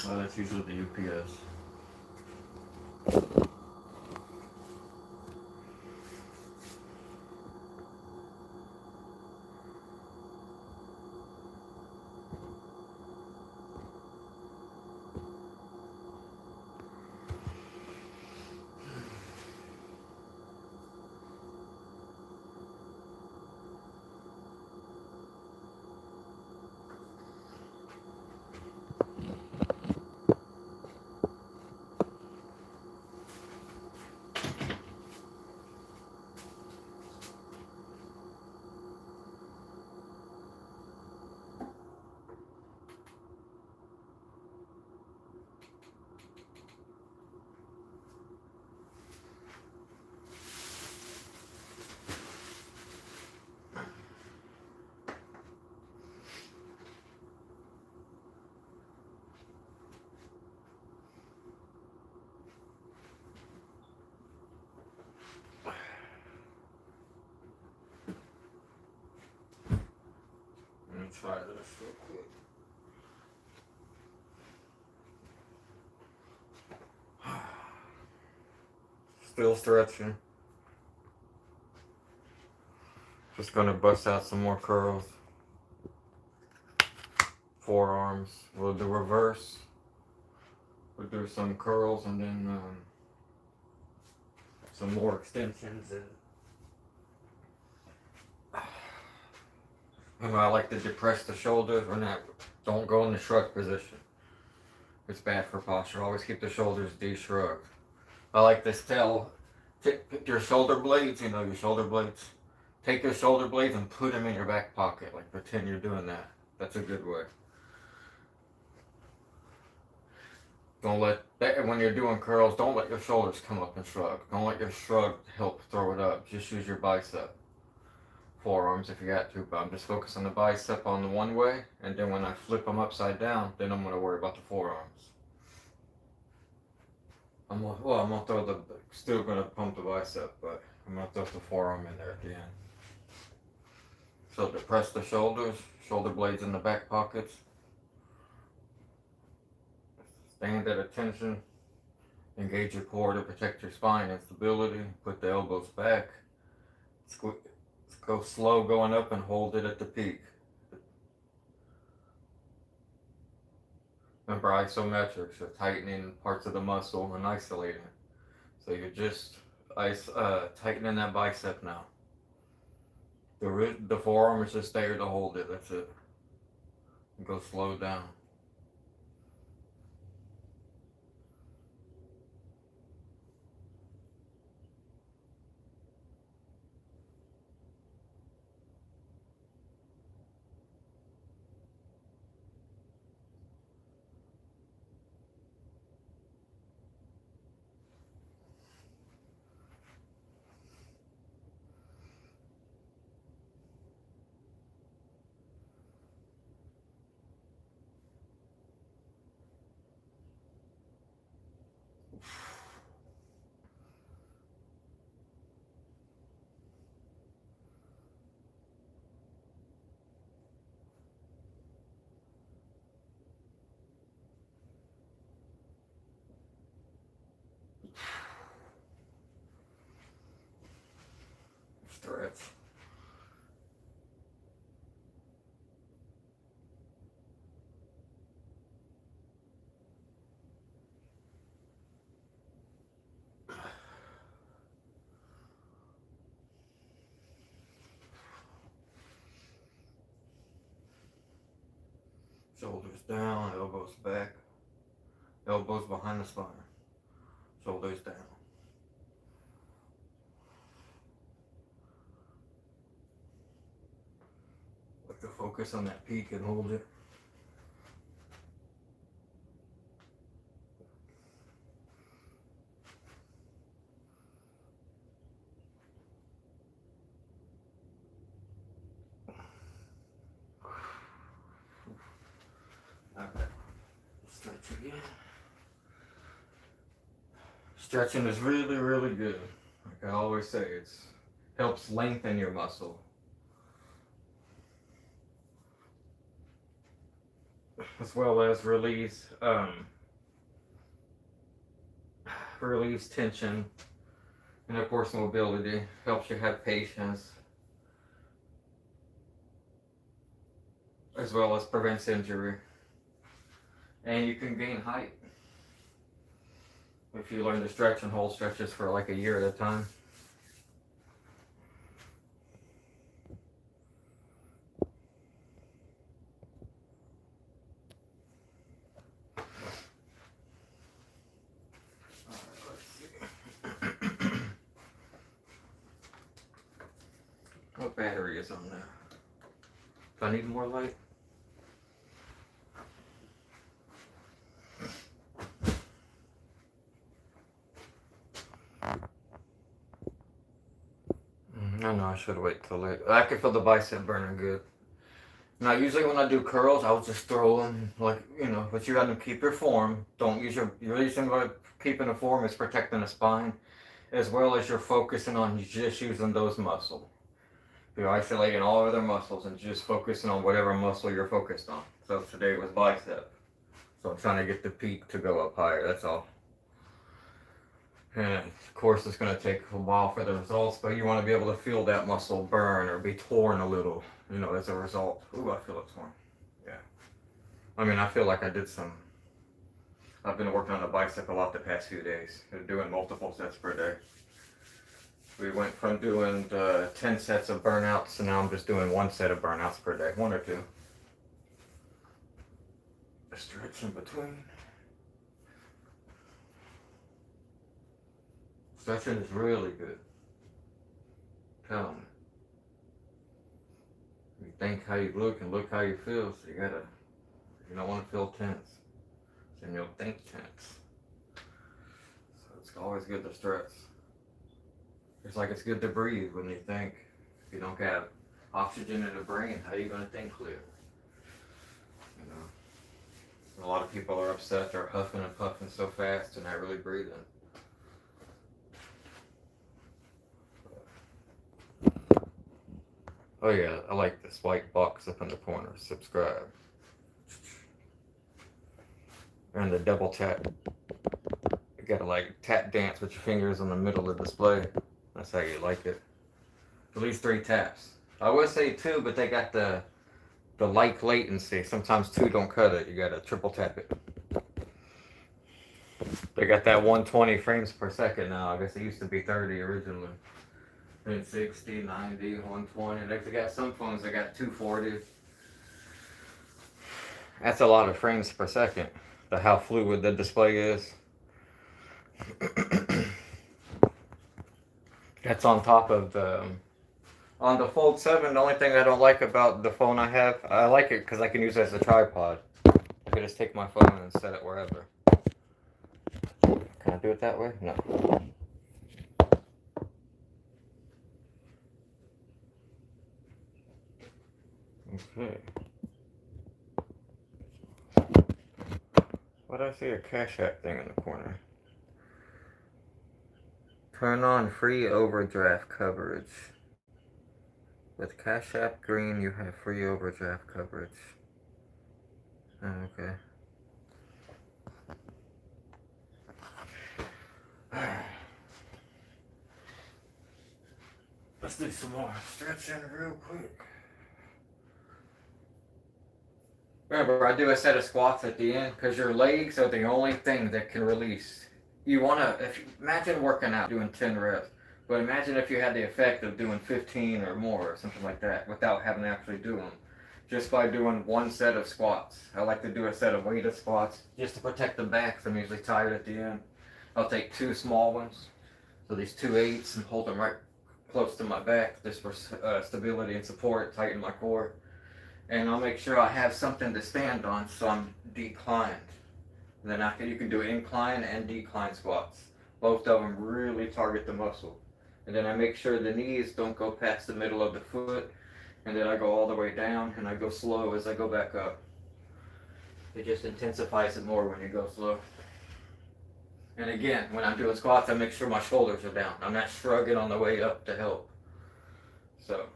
That's usually the UPS. Let me try this real quick. Still stretching. Just gonna bust out some more curls. Forearms. We'll do reverse. We'll do some curls and then some more extensions. And I like to depress the shoulders or not. Don't go in the shrug position. It's bad for posture. Always keep the shoulders de-shrugged. I like to tell, take your shoulder blades, your shoulder blades. Take your shoulder blades and put them in your back pocket. Like pretend you're doing that. That's a good way. Don't let that, when you're doing curls, don't let your shoulders come up and shrug. Don't let your shrug help throw it up. Just use your bicep. Forearms if you got to, but I'm just focused on the bicep on the one way, and then when I flip them upside down, then I'm going to worry about the forearms. I'm gonna throw still going to pump the bicep, but I'm going to throw the forearm in there at the end. So depress the shoulders, shoulder blades in the back pockets. Stand at attention. Engage your core to protect your spine and stability. Put the elbows back. Go slow going up and hold it at the peak. Remember isometrics, you're tightening parts of the muscle and isolating it. So you're just tightening that bicep now. The forearm is just there to hold it, that's it. And go slow down. Stretch. Shoulders down, elbows back, elbows behind the spine, shoulders down. Like to focus on that peak and hold it. Okay. Stretch again. Stretching is really, really good. Like I always say, it helps lengthen your muscle. as well as relieves tension, and of course mobility. Helps you have patience, as well as prevents injury. And you can gain height if you learn to stretch and hold stretches for like a year at a time. What battery is on there? Do I need more light? I know I should wait till later. I can feel the bicep burning good. Now, usually when I do curls, I'll just throw them, like, but you gotta keep your form. Don't use your reason for keeping the form is protecting the spine, as well as you're focusing on just using those muscles. You're isolating all other muscles and just focusing on whatever muscle you're focused on. So today it was bicep. So I'm trying to get the peak to go up higher, that's all. And of course it's going to take a while for the results, but you want to be able to feel that muscle burn or be torn a little, as a result. Ooh, I feel it torn. Yeah. I mean, I feel like I've been working on the bicep a lot the past few days. Doing multiple sets per day. We went from doing 10 sets of burnouts, and now I'm just doing 1 set of burnouts per day. 1 or 2. A stretch in between. Stretching is really good. Tell me. You think how you look and look how you feel, so you don't want to feel tense. Then you'll think tense. So it's always good to stretch. It's like it's good to breathe when you think. If you don't have oxygen in the brain, how are you going to think clear? A lot of people are upset. They're huffing and puffing so fast and not really breathing. Oh yeah, I like this white box up in the corner. Subscribe. And the double tap. You gotta like tap dance with your fingers on the middle of the display. That's how you like it. At least 3 taps. I would say 2, but they got the like latency. Sometimes 2 don't cut it. You gotta triple tap it. They got that 120 frames per second now. I guess it used to be 30 originally. And 60, 90, 120. They got some phones that got 240. That's a lot of frames per second. How fluid the display is. That's on top of on the Fold 7, the only thing I don't like about the phone I like it because I can use it as a tripod. I can just take my phone and set it wherever. Can I do it that way? No. Okay. Why did I see a Cash App thing in the corner? Turn on free overdraft coverage. With Cash App Green, you have free overdraft coverage. Oh, okay. Let's do some more stretching real quick. Remember, I do a set of squats at the end because your legs are the only thing that can release. Imagine working out doing 10 reps, but imagine if you had the effect of doing 15 or more or something like that without having to actually do them. Just by doing 1 set of squats. I like to do a set of weighted squats just to protect the back because I'm usually tired at the end. I'll take 2 small ones, so these 2 8s, and hold them right close to my back just for stability and support, tighten my core. And I'll make sure I have something to stand on so I'm declined. And then you can do incline and decline squats. Both of them really target the muscle. And then I make sure the knees don't go past the middle of the foot. And then I go all the way down and I go slow as I go back up. It just intensifies it more when you go slow. And again, when I'm doing squats, I make sure my shoulders are down. I'm not shrugging on the way up to help. So,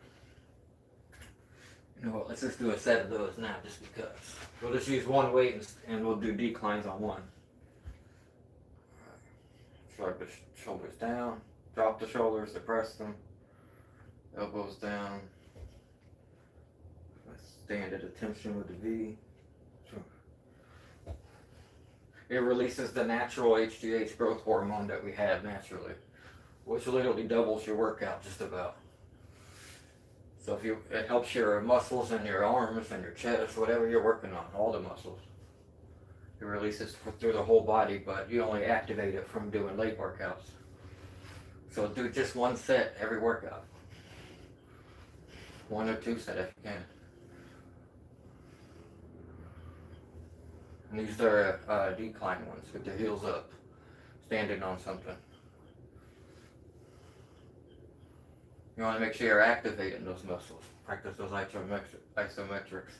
You know what, let's just do a set of those now just because. We'll just use one weight and we'll do declines on one. Shrug the shoulders down, drop the shoulders, depress them, elbows down. Stand at attention with the V. It releases the natural HGH growth hormone that we have naturally, which literally doubles your workout just about. So it helps your muscles and your arms and your chest, whatever you're working on, all the muscles. It releases through the whole body, but you only activate it from doing leg workouts. So do just one set every workout. 1 or 2 set if you can. And these are decline ones with their heels up, standing on something. You want to make sure you're activating those muscles. Practice those isometrics.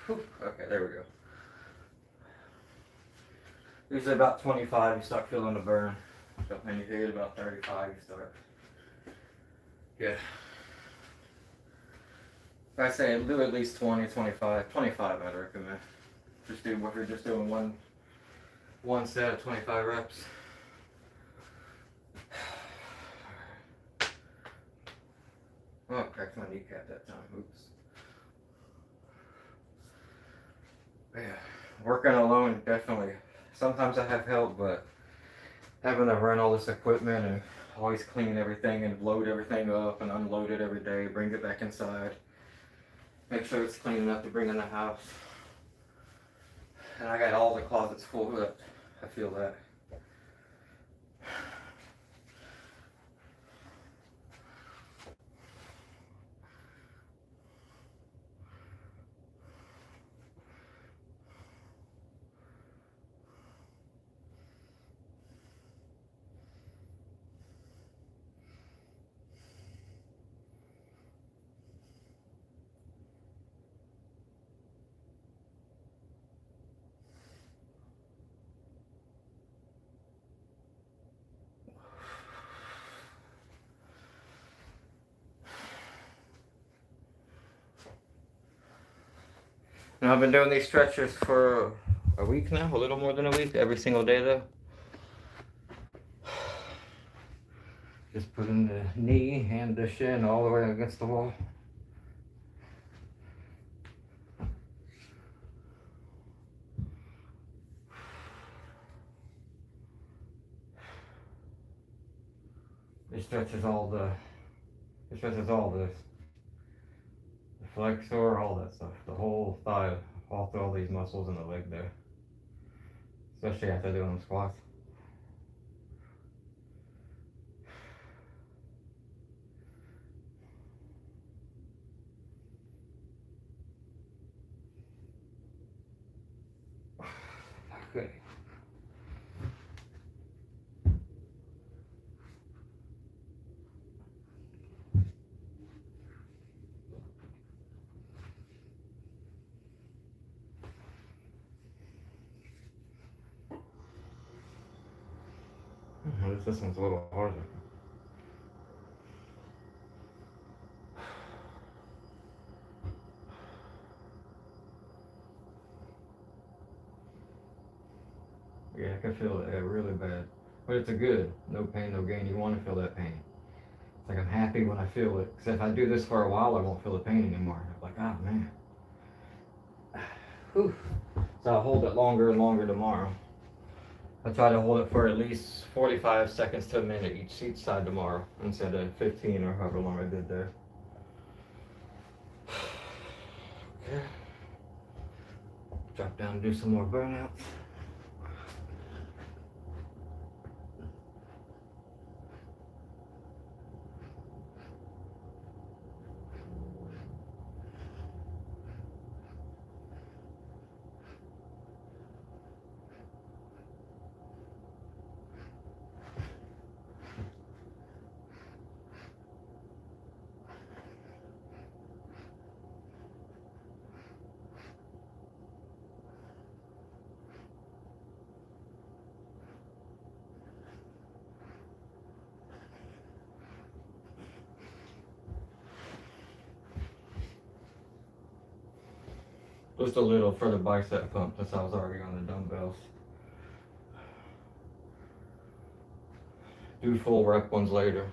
Okay, there we go. Usually about 25, you start feeling the burn. So when you hit about 35, you start. Yeah. I say do at least 20, 25. 25 I'd recommend. Just do what you're just doing one set of 25 reps. Oh, I cracked my kneecap that time. Oops. Yeah. Working alone, definitely. Sometimes I have help, but having to run all this equipment and always clean everything and load everything up and unload it every day, bring it back inside, make sure it's clean enough to bring in the house. And I got all the closets full up. I feel that. Now I've been doing these stretches for a week now, a little more than a week, every single day though. Just putting the knee and the shin all the way against the wall. It stretches all this. The flexor, all that stuff. The whole thigh, all through all these muscles in the leg there. Especially after doing them squats. Okay. This one's a little harder. Yeah, I can feel it really bad. But it's a good, no pain, no gain. You want to feel that pain. It's like I'm happy when I feel it. Because if I do this for a while, I won't feel the pain anymore. I'm like, oh man. Whew. So I'll hold it longer and longer tomorrow. I try to hold it for at least 45 seconds to a minute each side tomorrow instead of 15 or however long I did there. Okay. Drop down and do some more burnouts. Just a little for the bicep pump since I was already on the dumbbells. Do full rep ones later.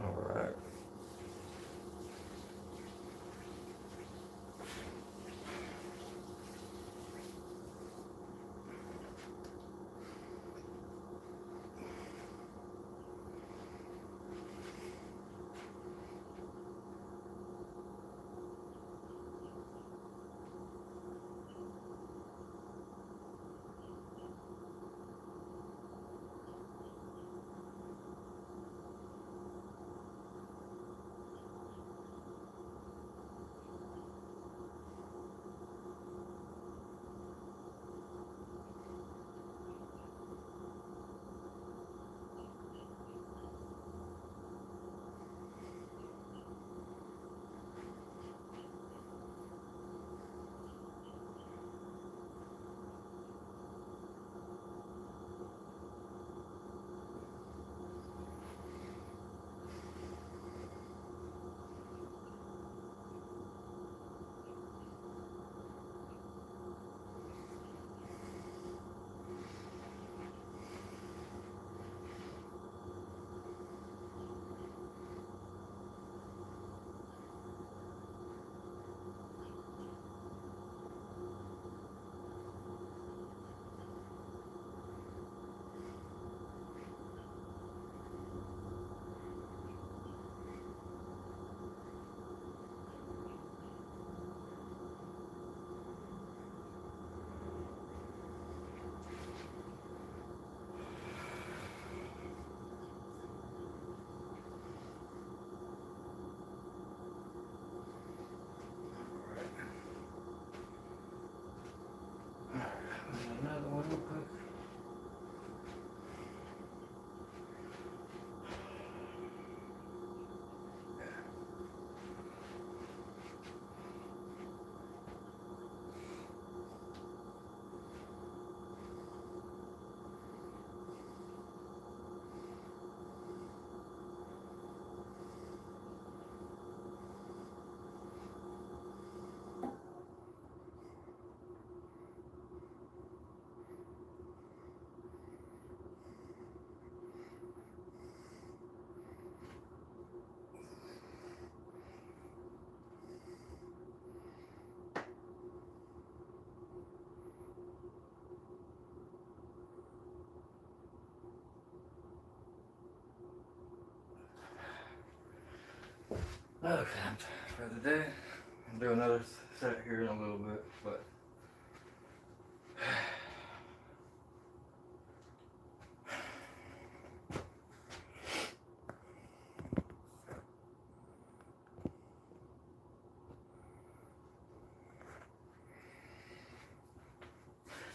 Alright. Another one real quick. Okay, for the day, I'll do another set here in a little bit, but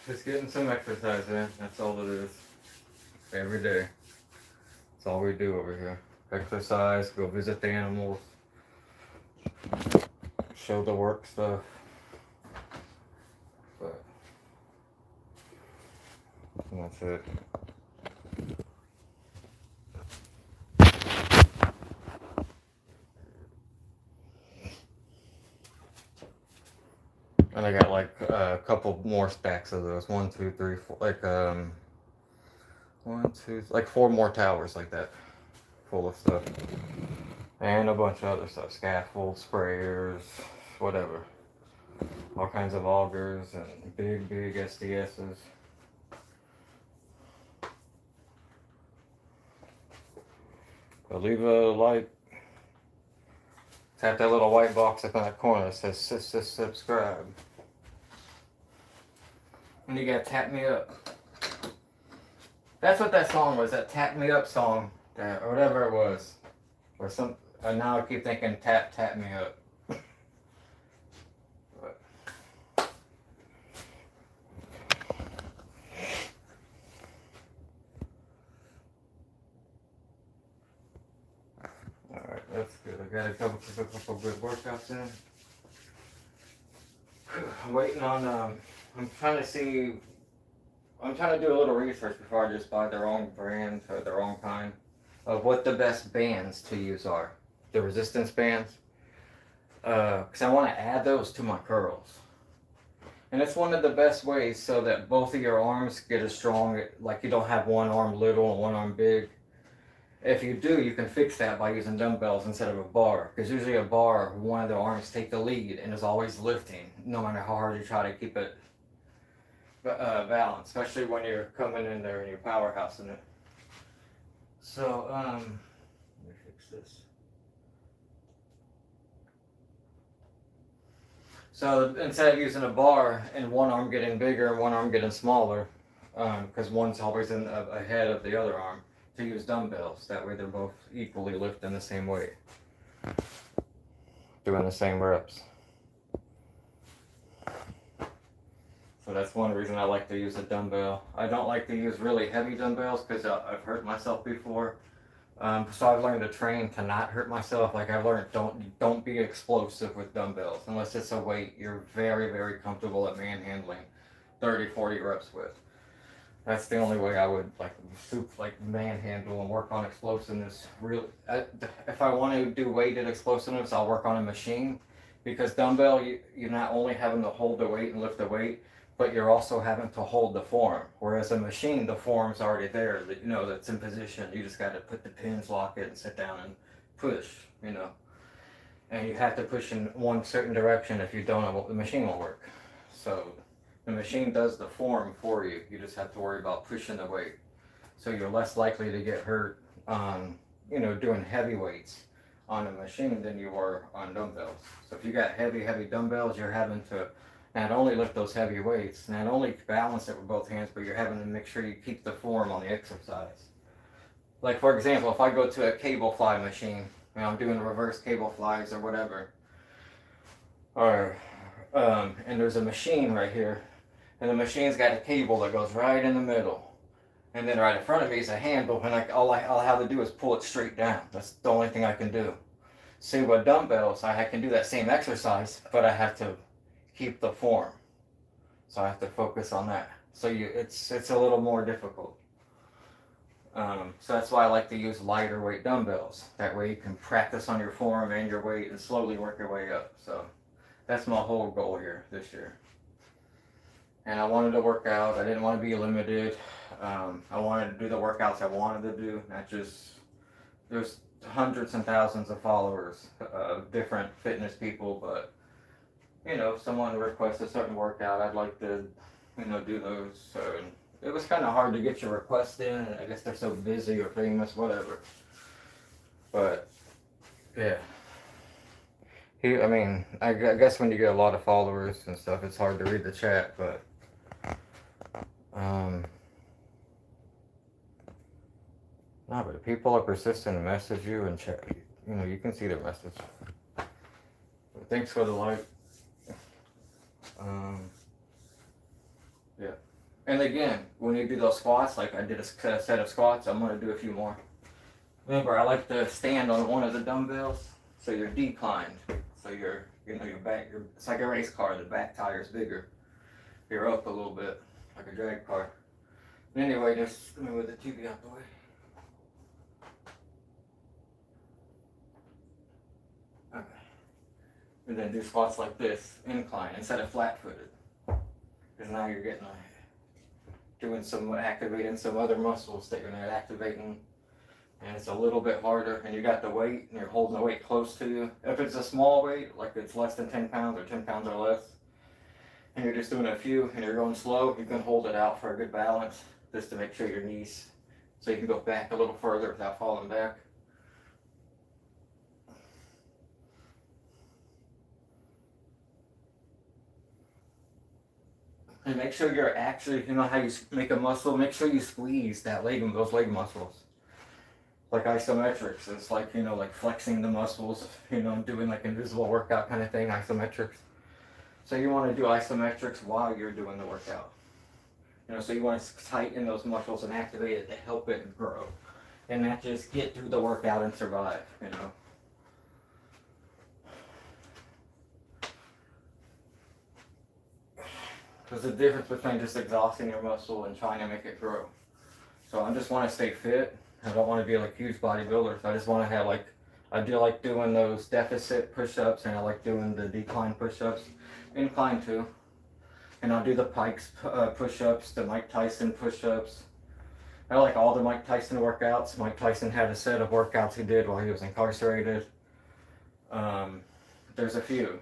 just getting some exercise in, that's all it is. Every day. That's all we do over here. Exercise, go visit the animals, show the work stuff. But that's it. And I got like a couple more stacks of those. 1, 2, 3, 4, like 1, 2, like 4 more towers like that, full of stuff, and a bunch of other stuff, scaffold, sprayers, whatever, all kinds of augers and big SDSs. But leave a like. Tap that little white box up in that corner that says subscribe. And you gotta tap me up. That's what that song was, that Tap Me Up song, or whatever it was. Or some, and now I keep thinking tap me up. But. Alright, that's good. I got a couple good workouts in. I'm waiting on, I'm trying to see, I'm trying to do a little research before I just buy the wrong brand or the wrong kind of what the best bands to use are. The resistance bands. Because I want to add those to my curls. And it's one of the best ways so that both of your arms get as strong, like you don't have one arm little and one arm big. If you do, you can fix that by using dumbbells instead of a bar. Because usually a bar, one of the arms take the lead and is always lifting, no matter how hard you try to keep it balanced, especially when you're coming in there and you're powerhousing it. So, let me fix this. So instead of using a bar and one arm getting bigger and one arm getting smaller, because one's always ahead of the other arm, to use dumbbells. That way they're both equally lifting the same weight, doing the same reps. So that's one reason I like to use a dumbbell. I don't like to use really heavy dumbbells because I've hurt myself before. So I've learned to train to not hurt myself. Like I've learned, don't be explosive with dumbbells unless it's a weight you're very, very comfortable at manhandling 30, 40 reps with. That's the only way I would like manhandle and work on explosiveness. Really, if I want to do weighted explosiveness, I'll work on a machine, because dumbbell you're not only having to hold the weight and lift the weight, but you're also having to hold the form. Whereas a machine, the form's already there, you know, that's in position. You just got to put the pins, lock it, and sit down and push, you know. And you have to push in one certain direction. If you don't, the machine won't work. So the machine does the form for you. You just have to worry about pushing the weight. So you're less likely to get hurt on, you know, doing heavy weights on a machine than you are on dumbbells. So if you got heavy dumbbells, you're having to not only lift those heavy weights, not only balance it with both hands, but you're having to make sure you keep the form on the exercise. Like for example, if I go to a cable fly machine, you know, I'm doing reverse cable flies or whatever, or and there's a machine right here, and the machine's got a cable that goes right in the middle, and then right in front of me is a handle, and all I'll have to do is pull it straight down. That's the only thing I can do. See, with dumbbells, I can do that same exercise, but I have to keep the form, so I have to focus on that. So it's a little more difficult. So that's why I like to use lighter weight dumbbells. That way you can practice on your form and your weight and slowly work your way up. So that's my whole goal here this year. And I wanted to work out. I didn't want to be limited. I wanted to do the workouts I wanted to do, not just, there's hundreds and thousands of followers of different fitness people, but you know, if someone requests a certain workout, I'd like to, you know, do those. So it was kind of hard to get your request in, and I guess they're so busy or famous, whatever. But yeah, I mean, I guess when you get a lot of followers and stuff, it's hard to read the chat. But no, but if people are persistent to message you and chat, you know, you can see their message. But thanks for the like. Yeah. And again, when you do those squats, like I did a set of squats, I'm going to do a few more. Remember, I like to stand on one of the dumbbells, so you're declined. So your back, it's like a race car, the back tire's bigger. You're up a little bit, like a drag car. But anyway, just let me move the TV out the way. Okay. And then do squats like this, incline, instead of flat-footed. Because now you're getting activating some other muscles that you're not activating, and it's a little bit harder, and you got the weight, and you're holding the weight close to you. If it's a small weight, like it's less than 10 pounds or 10 pounds or less, and you're just doing a few, and you're going slow, you can hold it out for a good balance, just to make sure your knees, so you can go back a little further without falling back. And make sure you're actually, you know how you make a muscle, make sure you squeeze those leg muscles. Like isometrics, it's like, you know, like flexing the muscles, you know, doing like invisible workout kind of thing, isometrics. So you want to do isometrics while you're doing the workout. You know, so you want to tighten those muscles and activate it to help it grow. And not just get through the workout and survive, you know. There's a difference between just exhausting your muscle and trying to make it grow. So I just want to stay fit. I don't want to be like huge bodybuilders. I just want to have like, I do like doing those deficit push-ups, and I like doing the decline push-ups, incline too. And I'll do the Pikes push-ups, the Mike Tyson push-ups. I like all the Mike Tyson workouts. Mike Tyson had a set of workouts he did while he was incarcerated. There's a few.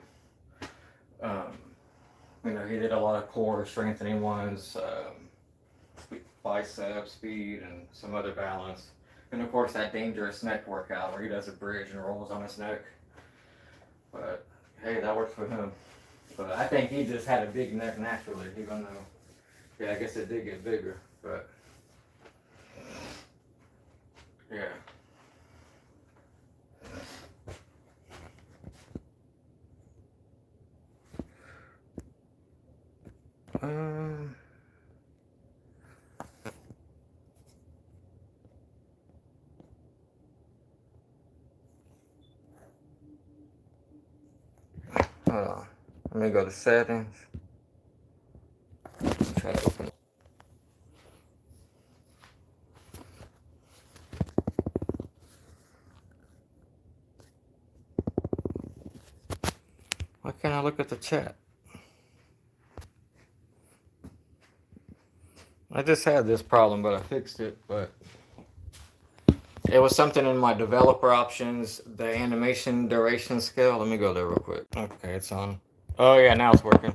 You know, he did a lot of core strengthening ones, bicep, speed, and some other balance. And of course that dangerous neck workout where he does a bridge and rolls on his neck. But hey, that worked for him. But I think he just had a big neck naturally, even though, yeah, I guess it did get bigger, but yeah. Hold on. Let me go to settings. Try to open it. Why can't I look at the chat? I just had this problem, but I fixed it. But it was something in my developer options, the animation duration scale. Let me go there real quick. Okay, it's on. Oh yeah, now it's working.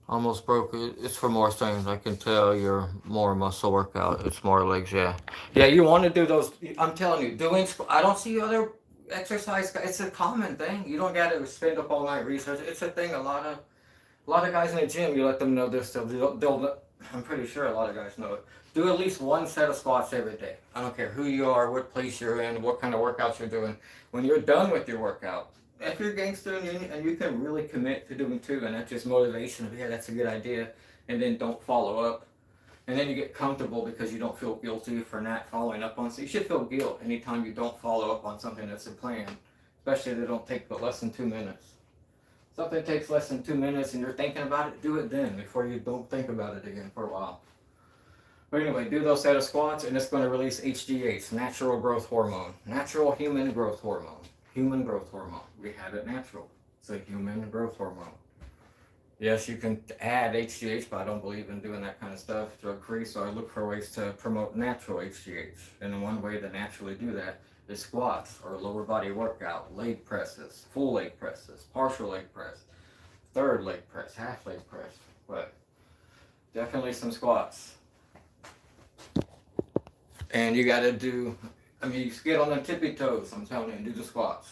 Almost broke it. It's for more strength. I can tell you're more muscle workout. It's more legs, yeah. Yeah, you want to do those. I'm telling you, doing. I don't see other exercise. It's a common thing. You don't got to spend up all night research. It's a thing. A lot of guys in the gym. You let them know this. They'll. I'm pretty sure a lot of guys know it. Do at least one set of squats every day. I don't care who you are, what place you're in, what kind of workouts you're doing. When you're done with your workout, if you're a gangster and you can really commit to doing two, and that's just motivation of, yeah, that's a good idea, and then don't follow up, and then you get comfortable because you don't feel guilty for not following up on. So you should feel guilt anytime you don't follow up on something that's a plan, especially if they don't take but less than 2 minutes. Something takes less than 2 minutes and you're thinking about it, do it then before you don't think about it again for a while. But anyway, do those set of squats, and it's going to release HGH, natural growth hormone, natural human growth hormone. Human growth hormone. We have it natural. It's a human growth hormone. Yes, you can add HGH, but I don't believe in doing that kind of stuff drug-free, so I look for ways to promote natural HGH. And one way to naturally do that is squats or lower body workout, leg presses, full leg presses, partial leg press, third leg press, half leg press, but definitely some squats. And you got to do, you get on the tippy toes, I'm telling you, and do the squats.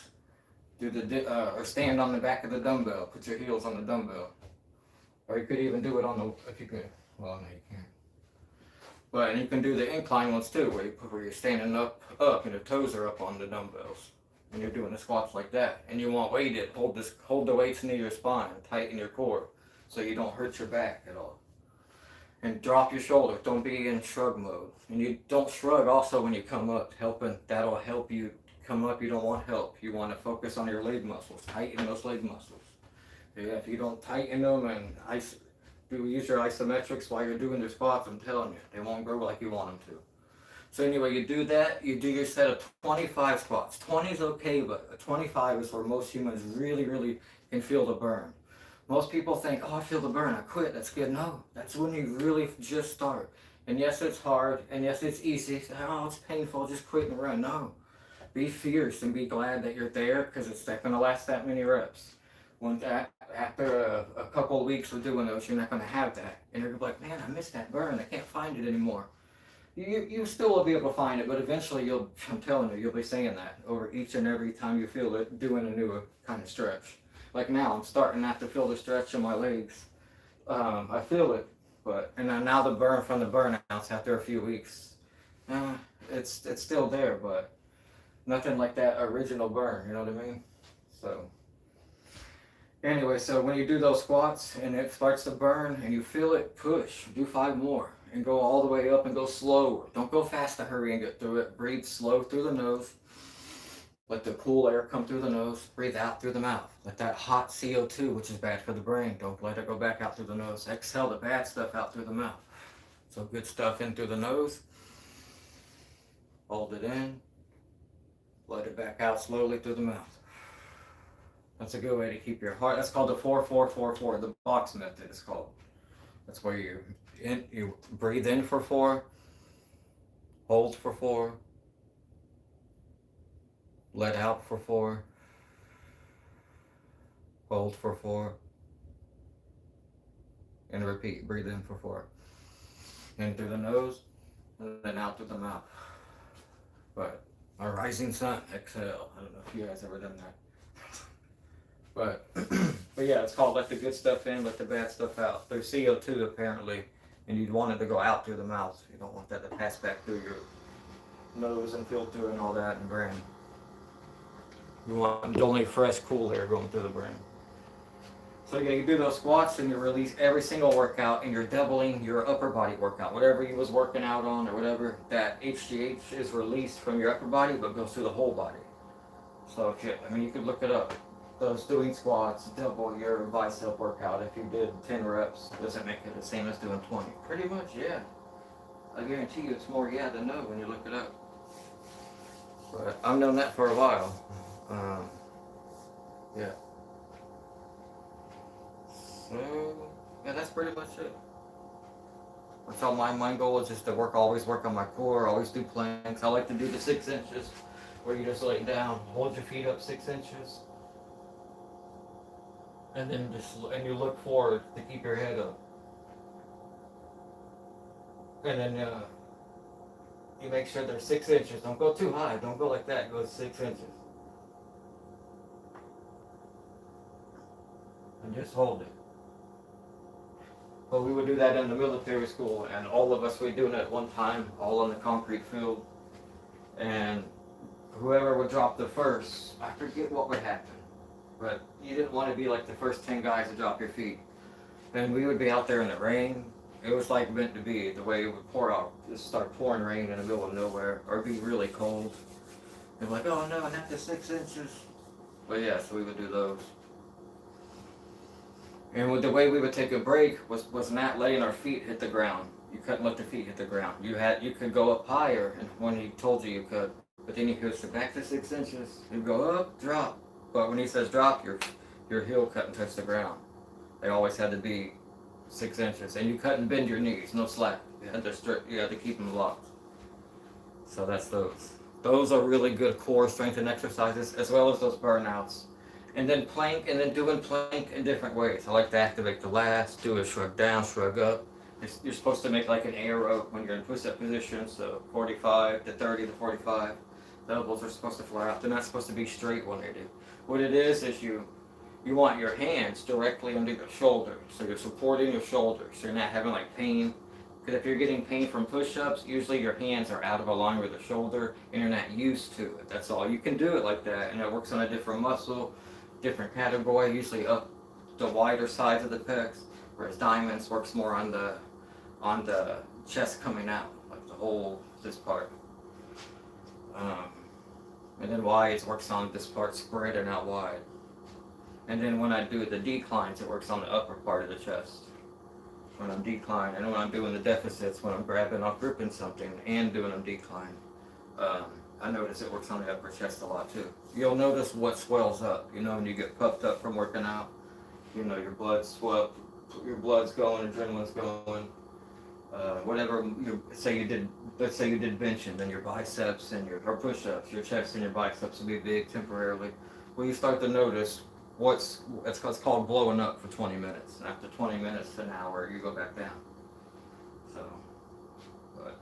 Do the, or stand on the back of the dumbbell, put your heels on the dumbbell. Or you could even do it on the, if you could, well, no, you can't. But you can do the incline ones too, where you're standing up, and the toes are up on the dumbbells. And you're doing the squats like that. And you want weighted, hold the weights near your spine, tighten your core, so you don't hurt your back at all. And drop your shoulders, don't be in shrug mode. And you don't shrug also when you come up, that'll help you come up. You don't want help. You want to focus on your leg muscles, tighten those leg muscles. Yeah, if you don't tighten them and use your isometrics while you're doing your squats, I'm telling you, they won't grow like you want them to. So anyway, you do that, you do your set of 25 squats. 20 is okay, but 25 is where most humans really, really can feel the burn. Most people think, oh, I feel the burn, I quit, that's good. No, that's when you really just start. And yes, it's hard, and yes, it's easy. Oh, it's painful, just quit and run. No, be fierce and be glad that you're there, because it's not going to last that many reps. After a couple of weeks of doing those, you're not going to have that. And you're going to be like, man, I missed that burn, I can't find it anymore. You still will be able to find it, but eventually I'm telling you, you'll be saying that over each and every time you feel it doing a new kind of stretch. Like now, I'm starting not to feel the stretch in my legs. I feel it, and now the burn from the burnouts after a few weeks, it's still there, but nothing like that original burn, you know what I mean? So anyway, so when you do those squats and it starts to burn and you feel it, push, do 5 more and go all the way up and go slower. Don't go fast to hurry and get through it. Breathe slow through the nose. Let the cool air come through the nose, breathe out through the mouth. Let that hot CO2, which is bad for the brain, don't let it go back out through the nose. Exhale the bad stuff out through the mouth. So good stuff in through the nose. Hold it in. Let it back out slowly through the mouth. That's a good way to keep your heart. That's called the 4-4-4-4. The box method is called. That's where you breathe in for 4, hold for 4, let out for 4, hold for 4, and repeat. Breathe in for 4. In through the nose, and then out through the mouth. But a rising sun, exhale. I don't know if you guys ever done that. But yeah, it's called let the good stuff in, let the bad stuff out. There's CO2 apparently, and you'd want it to go out through the mouth. You don't want that to pass back through your nose and filter and all that and brain. You want only fresh, cool air going through the brain. So you do those squats and you release every single workout, and you're doubling your upper body workout. Whatever you was working out on or whatever, that HGH is released from your upper body but goes through the whole body. So if you could look it up. Those doing squats double your bicep workout. If you did 10 reps, does it make it the same as doing 20? Pretty much, yeah. I guarantee you it's more yeah than no when you look it up. But I've known that for a while. Yeah. So, yeah, that's pretty much it. That's all my goal is, just to always work on my core, always do planks. I like to do the 6 inches, where you just lay down, hold your feet up 6 inches, and then you look forward to keep your head up. And then you make sure they're 6 inches. Don't go too high. Don't go like that. Go 6 inches. And just hold it. But we would do that in the military school, and all of us were doing it at one time, all on the concrete field. And whoever would drop the first, I forget what would happen. But you didn't want to be like the first 10 guys to drop your feet. And we would be out there in the rain. It was like meant to be, the way it would pour out. Just start pouring rain in the middle of nowhere, or be really cold. And like, oh no, not the 6 inches. But yeah, so we would do those. And with the way we would take a break was not letting our feet hit the ground. You couldn't let the feet hit the ground. You could go up higher, and when he told you could. But then you could go back to 6 inches. You go up, drop. But when he says drop, your heel couldn't touch the ground. They always had to be 6 inches, and you couldn't bend your knees, no slack. You had to keep them locked. So that's those. Those are really good core strengthening exercises, as well as those burnouts. And then plank, and then doing plank in different ways. I like to activate the lats, do a shrug down, shrug up. You're supposed to make like an arrow when you're in push-up position, so 45 to 30 to 45. The elbows are supposed to fly out. They're not supposed to be straight when they do. What it is you want your hands directly under your shoulder, so you're supporting your shoulder, so you're not having like pain. Because if you're getting pain from push-ups, usually your hands are out of alignment with the shoulder, and you're not used to it. That's all. You can do it like that, and it works on a different muscle, different category, usually up the wider sides of the pecs, whereas diamonds works more on the chest coming out, like the whole, this part. And then wides works on this part spread and out wide. And then when I do the declines, it works on the upper part of the chest. When I'm declining, and when I'm doing the deficits, when I'm grabbing off gripping something and doing them decline, I notice it works on the upper chest a lot too. You'll notice what swells up, when you get puffed up from working out, your blood's swell, your blood's going, adrenaline's going, whatever, let's say you did benching, then your biceps or push-ups, your chest and your biceps will be big temporarily. Well, you start to notice it's called blowing up for 20 minutes. And after 20 minutes to an hour, you go back down. So, but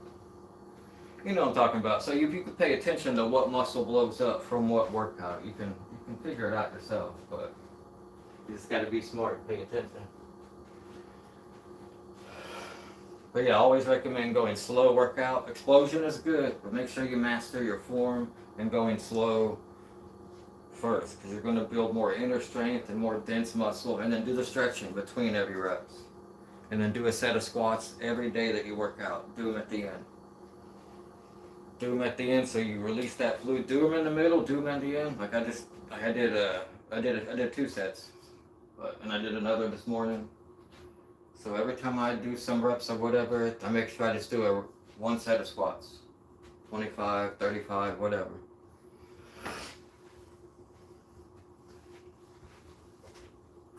you know what I'm talking about. So you can pay attention to what muscle blows up from what workout. You can figure it out yourself, but you just got to be smart and pay attention. But yeah, I always recommend going slow workout. Explosion is good, but make sure you master your form and going slow first, because you're going to build more inner strength and more dense muscle, and then do the stretching between every reps. And then do a set of squats every day that you work out. Do them at the end. do them at the end, so you release that fluid. Do them in the middle, do them at the end. Like I did 2 sets, and I did another this morning. So every time I do some reps or whatever, I make sure I just do one set of squats, 25, 35, whatever.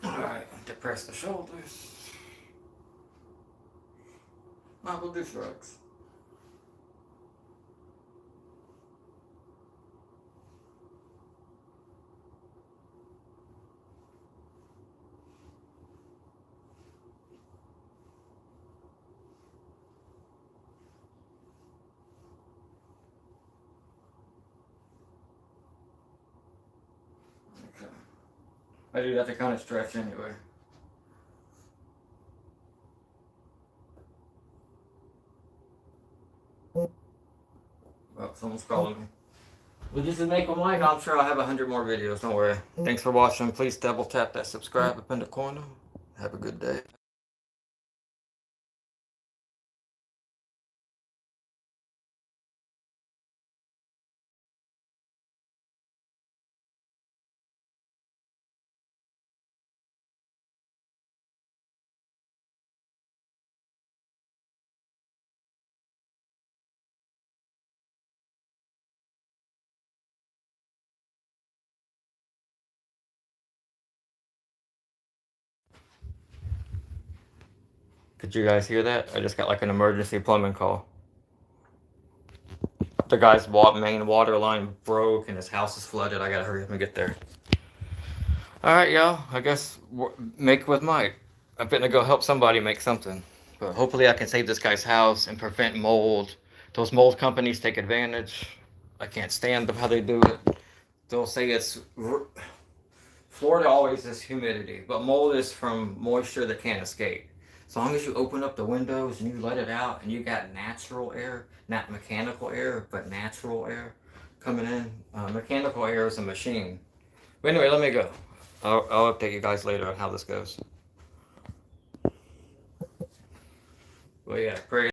All right, depress the shoulders. Now we'll do shrugs. Okay. I do that to kind of stretch anyway. Oh, someone's calling me. Well, this is MakewithMike. I'm sure I'll have 100 more videos. Don't worry. Thanks for watching. Please double tap that subscribe up in the corner. Have a good day. Could you guys hear that? I just got like an emergency plumbing call. The guy's main water line broke and his house is flooded. I gotta hurry up and get there. Alright, y'all. I guess MakewithMike. I'm fitting to go help somebody make something. But hopefully I can save this guy's house and prevent mold. Those mold companies take advantage. I can't stand how they do it. They'll say it's... Florida always has humidity, but mold is from moisture that can't escape. As long as you open up the windows and you let it out and you got natural air, not mechanical air, but natural air coming in. Mechanical air is a machine. But anyway, let me go. I'll update you guys later on how this goes. Well, yeah, great.